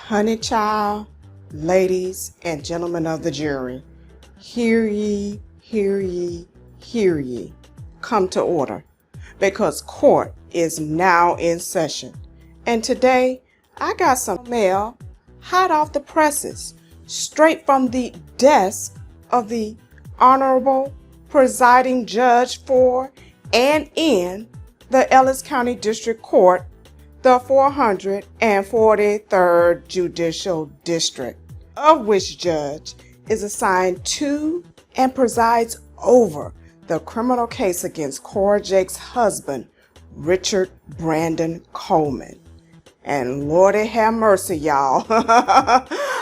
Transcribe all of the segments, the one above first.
Honey child, ladies and gentlemen of the jury, hear ye, hear ye, hear ye. Come to order, because court is now in session. And today, I got some mail hot off the presses, straight from the desk of the Honorable Presiding Judge for and in the Ellis County District Court, the 443rd Judicial District, of which judge is assigned to and presides over the criminal case against Cora Jake's husband, Richard Brandon Coleman. And Lordy have mercy, y'all.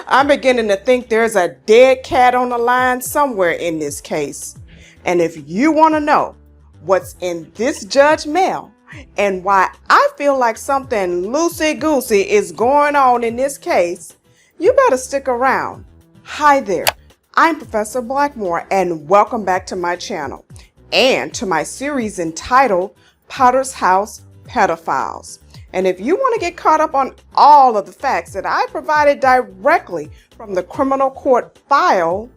I'm beginning to think there's a dead cat on the line somewhere in this case. And if you want to know what's in this judge mail and why I feel like something loosey-goosey is going on in this case, you better stick around. Hi there, I'm Professor Blackmore, and welcome back to my channel and to my series entitled Potter's House PedoFiles. And if you want to get caught up on all of the facts that I provided directly from the criminal court file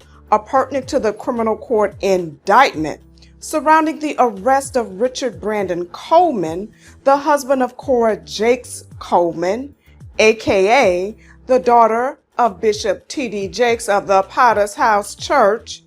pertinent to the criminal court indictment surrounding the arrest of Richard Brandon Coleman, the husband of Cora Jakes Coleman, aka the daughter of BishopTDJakes of the Potter's House Church,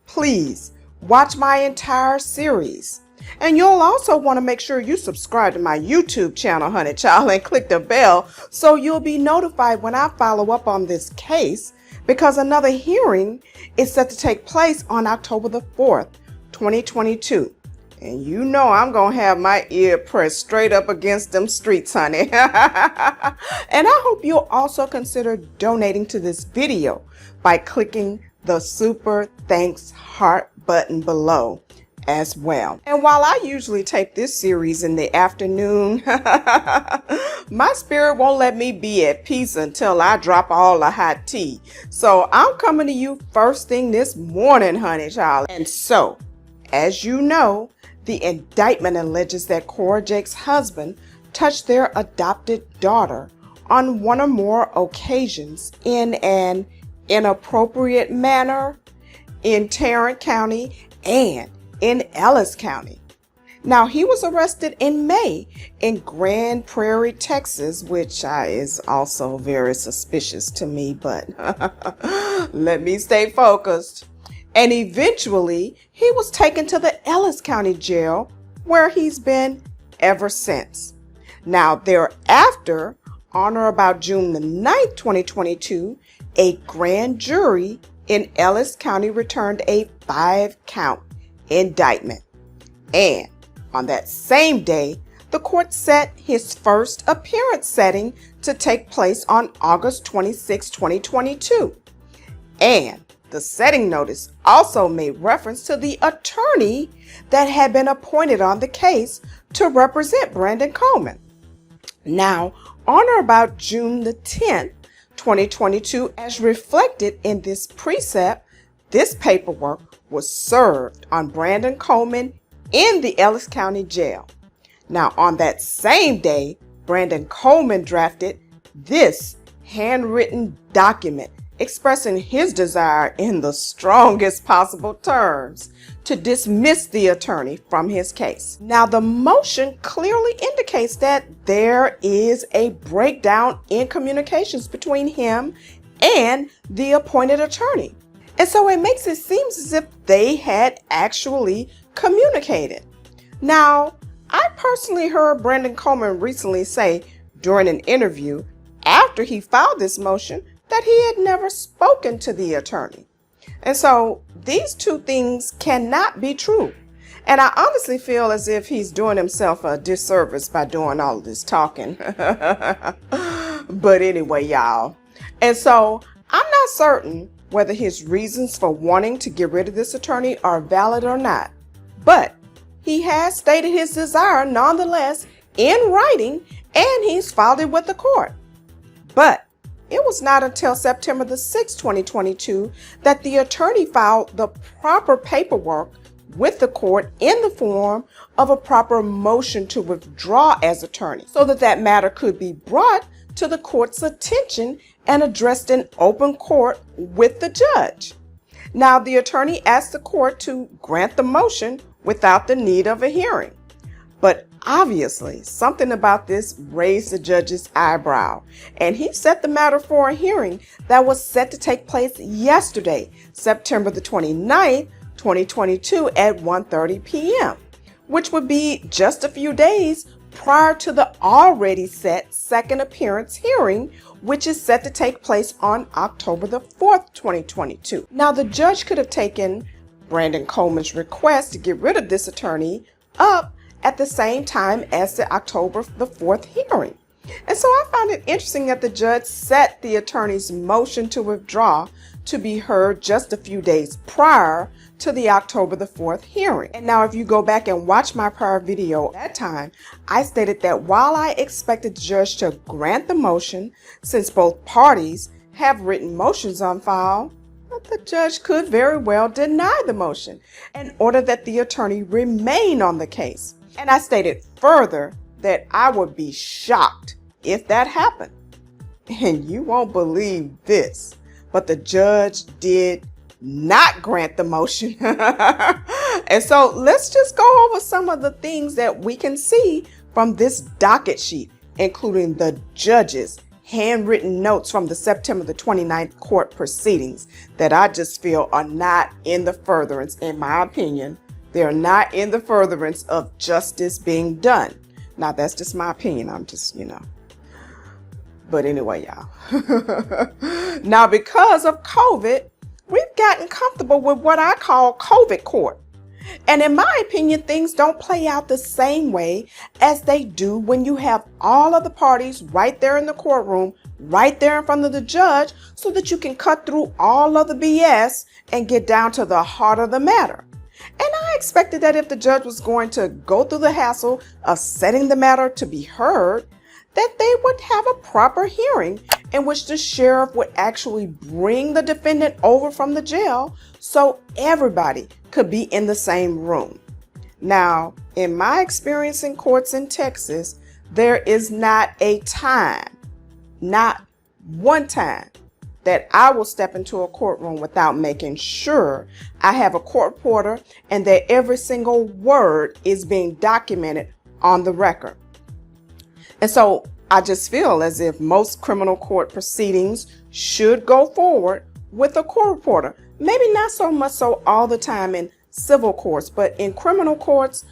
please watch my entire series. And you'll also want to make sure you subscribe to my YouTube channel, honey child, and click the bell so you'll be notified when I follow up on this case, because another hearing is set to take place on October the 4th, 2022. And you know I'm going to have my ear pressed straight up against them streets, honey. And I hope you'll also consider donating to this video by clicking the super thanks heart button below as well. And while I usually take this series in the afternoon, my spirit won't let me be at peace until I drop all the hot tea. So I'm coming to you first thing this morning, honey child. And so, as you know, the indictment alleges that Cora Jake's husband touched their adopted daughter on one or more occasions in an inappropriate manner in Tarrant County and in Ellis County. Now, he was arrested in May in Grand Prairie, Texas, which is also very suspicious to me, but let me stay focused. And eventually, he was taken to the Ellis County Jail, where he's been ever since. Now, thereafter, on or about June the 9th, 2022, a grand jury in Ellis County returned a 5-count indictment. And on that same day, the court set his first appearance setting to take place on August 26, 2022. And the setting notice also made reference to the attorney that had been appointed on the case to represent Brandon Coleman. Now, on or about June the 10th, 2022, as reflected in this precept, this paperwork was served on Brandon Coleman in the Ellis County Jail. Now, on that same day, Brandon Coleman drafted this handwritten document expressing his desire in the strongest possible terms to dismiss the attorney from his case. Now, the motion clearly indicates that there is a breakdown in communications between him and the appointed attorney. And so it makes it seem as if they had actually communicated. Now, I personally heard Brandon Coleman recently say during an interview after he filed this motion that he had never spoken to the attorney. And so these two things cannot be true. And I honestly feel as if he's doing himself a disservice by doing all of this talking. But anyway, y'all. And so I'm not certain whether his reasons for wanting to get rid of this attorney are valid or not. But he has stated his desire nonetheless in writing, and he's filed it with the court. But it was not until September the 6th, 2022, that the attorney filed the proper paperwork with the court in the form of a proper motion to withdraw as attorney so that matter could be brought to the court's attention and addressed in open court with the judge. Now, the attorney asked the court to grant the motion without the need of a hearing. But obviously, something about this raised the judge's eyebrow, and he set the matter for a hearing that was set to take place yesterday, September the 29th, 2022 at 1:30 p.m., which would be just a few days prior to the already set second appearance hearing, which is set to take place on October the 4th, 2022. Now, the judge could have taken Brandon Coleman's request to get rid of this attorney up at the same time as the October the 4th hearing. And so I found it interesting that the judge set the attorney's motion to withdraw to be heard just a few days prior to the October the 4th hearing. And now if you go back and watch my prior video at that time, I stated that while I expected the judge to grant the motion, since both parties have written motions on file, the judge could very well deny the motion and order that the attorney remain on the case. And I stated further that I would be shocked if that happened. And you won't believe this, but the judge did not grant the motion. And so let's just go over some of the things that we can see from this docket sheet, including the judge's handwritten notes from the September the 29th court proceedings that I just feel are not in the furtherance, in my opinion. They're not in the furtherance of justice being done. Now, that's just my opinion. I'm just, But anyway, y'all. Now, because of COVID, we've gotten comfortable with what I call COVID court. And in my opinion, things don't play out the same way as they do when you have all of the parties right there in the courtroom, right there in front of the judge, so that you can cut through all of the BS and get down to the heart of the matter. And I expected that if the judge was going to go through the hassle of setting the matter to be heard, that they would have a proper hearing in which the sheriff would actually bring the defendant over from the jail so everybody could be in the same room. Now, in my experience in courts in Texas, there is not a time, not one time, that I will step into a courtroom without making sure I have a court reporter and that every single word is being documented on the record. And so I just feel as if most criminal court proceedings should go forward with a court reporter. Maybe not so much so all the time in civil courts, but in criminal courts,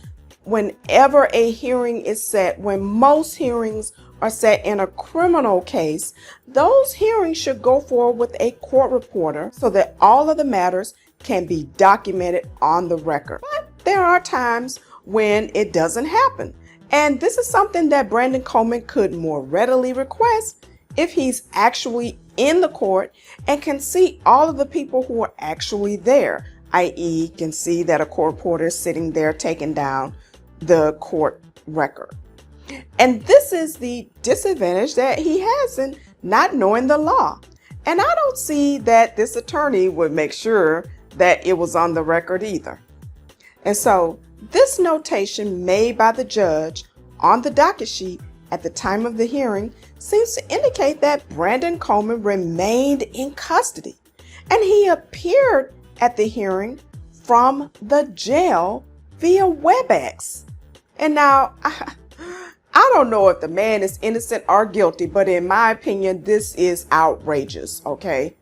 whenever a hearing is set, when most hearings are set in a criminal case, those hearings should go forward with a court reporter so that all of the matters can be documented on the record. But there are times when it doesn't happen. And this is something that Brandon Coleman could more readily request if he's actually in the court and can see all of the people who are actually there, i.e. can see that a court reporter is sitting there taking down the court record. And this is the disadvantage that he has in not knowing the law. And I don't see that this attorney would make sure that it was on the record either. And so this notation made by the judge on the docket sheet at the time of the hearing seems to indicate that Brandon Coleman remained in custody and he appeared at the hearing from the jail via WebEx. And now, I don't know if the man is innocent or guilty, but in my opinion, this is outrageous, okay?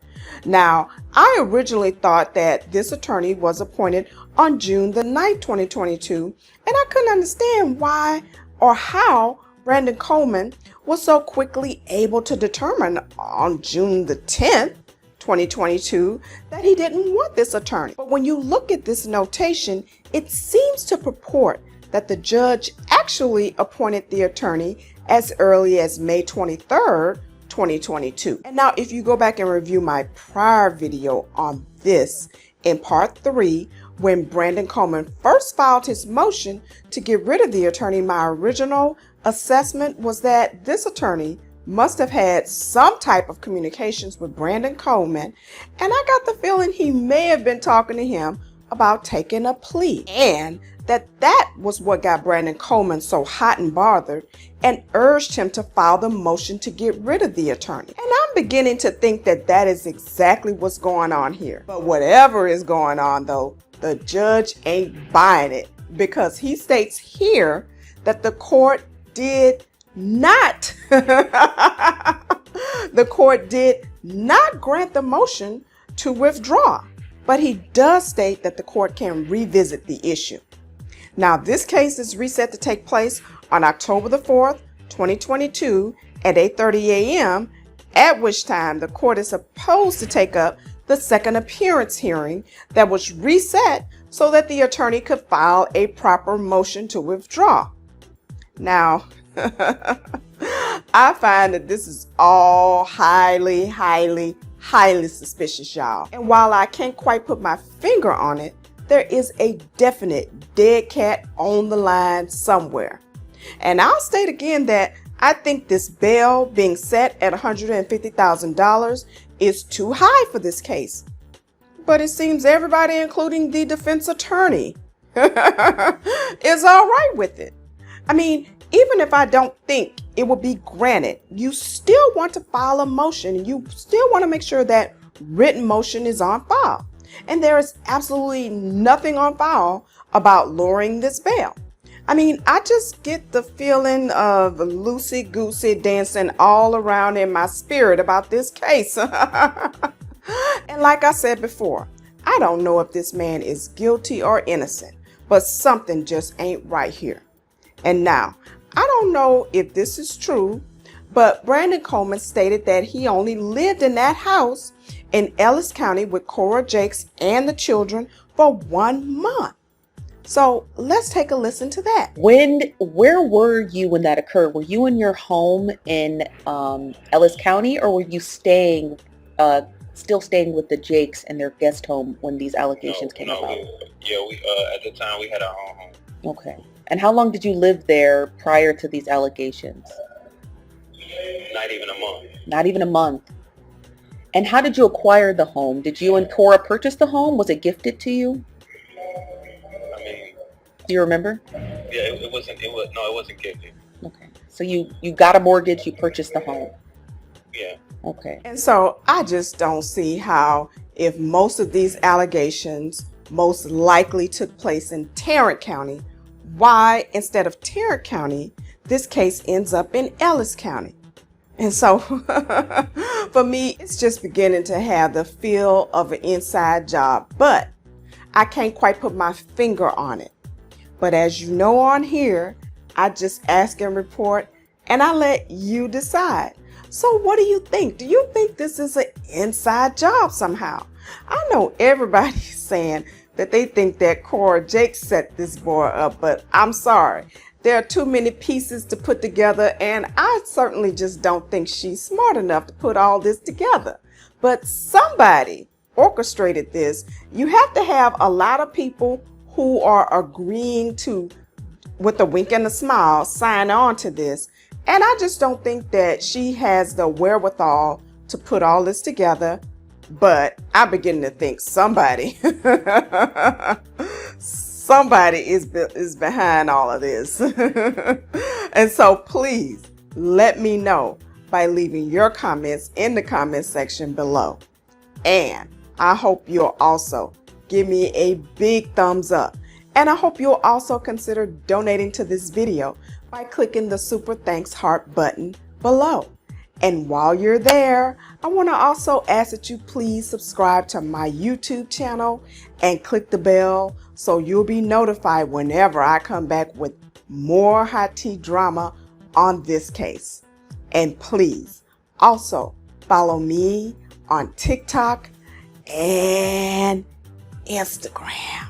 Now, I originally thought that this attorney was appointed on June the 9th, 2022, and I couldn't understand why or how Brandon Coleman was so quickly able to determine on June the 10th, 2022, that he didn't want this attorney. But when you look at this notation, it seems to purport that the judge actually appointed the attorney as early as May 23rd, 2022. And now if you go back and review my prior video on this in part 3, when Brandon Coleman first filed his motion to get rid of the attorney, my original assessment was that this attorney must have had some type of communications with Brandon Coleman, and I got the feeling he may have been talking to him about taking a plea, and that was what got Brandon Coleman so hot and bothered and urged him to file the motion to get rid of the attorney. And I'm beginning to think that is exactly what's going on here. But whatever is going on though, the judge ain't buying it, because he states here that the court did not grant the motion to withdraw, but he does state that the court can revisit the issue. Now, this case is reset to take place on October the 4th, 2022 at 8:30 a.m., at which time the court is supposed to take up the second appearance hearing that was reset so that the attorney could file a proper motion to withdraw. Now, I find that this is all highly suspicious, y'all. And while I can't quite put my finger on it, there is a definite dead cat on the line somewhere. And I'll state again that I think this bail being set at $150,000 is too high for this case. But it seems everybody, including the defense attorney, is all right with it. I mean, even if I don't think it will be granted, you still want to file a motion, and you still want to make sure that written motion is on file. And there is absolutely nothing on file about lowering this bail. I mean, I just get the feeling of loosey-goosey dancing all around in my spirit about this case. And like I said before, I don't know if this man is guilty or innocent, but something just ain't right here. And now, I don't know if this is true, but Brandon Coleman stated that he only lived in that house in Ellis County with Cora Jakes and the children for 1 month. So let's take a listen to that. Where were you when that occurred? Were you in your home in Ellis County, or were you still staying with the Jakes in their guest home when these allegations came about? We at the time we had our own home. Okay. And how long did you live there prior to these allegations? Not even a month. Not even a month. And how did you acquire the home? Did you and Cora purchase the home? Was it gifted to you? I mean, do you remember? Yeah, it wasn't gifted. Okay. So you got a mortgage, you purchased the home. Yeah. Okay. And so I just don't see how, if most of these allegations most likely took place in Tarrant County, why instead of Tarrant County, this case ends up in Ellis County. And so for me, it's just beginning to have the feel of an inside job, but I can't quite put my finger on it. But as you know on here, I just ask and report, and I let you decide. So what do you think? Do you think this is an inside job somehow? I know everybody's saying that they think that Cora Jakes set this boy up, but I'm sorry. There are too many pieces to put together, and I certainly just don't think she's smart enough to put all this together. But somebody orchestrated this. You have to have a lot of people who are agreeing to, with a wink and a smile, sign on to this. And I just don't think that she has the wherewithal to put all this together. But I begin to think somebody is behind all of this. And so please let me know by leaving your comments in the comment section below. And I hope you'll also give me a big thumbs up. And I hope you'll also consider donating to this video by clicking the super thanks heart button below. And while you're there, I want to also ask that you please subscribe to my YouTube channel and click the bell so you'll be notified whenever I come back with more hot tea drama on this case. And please also follow me on TikTok and Instagram.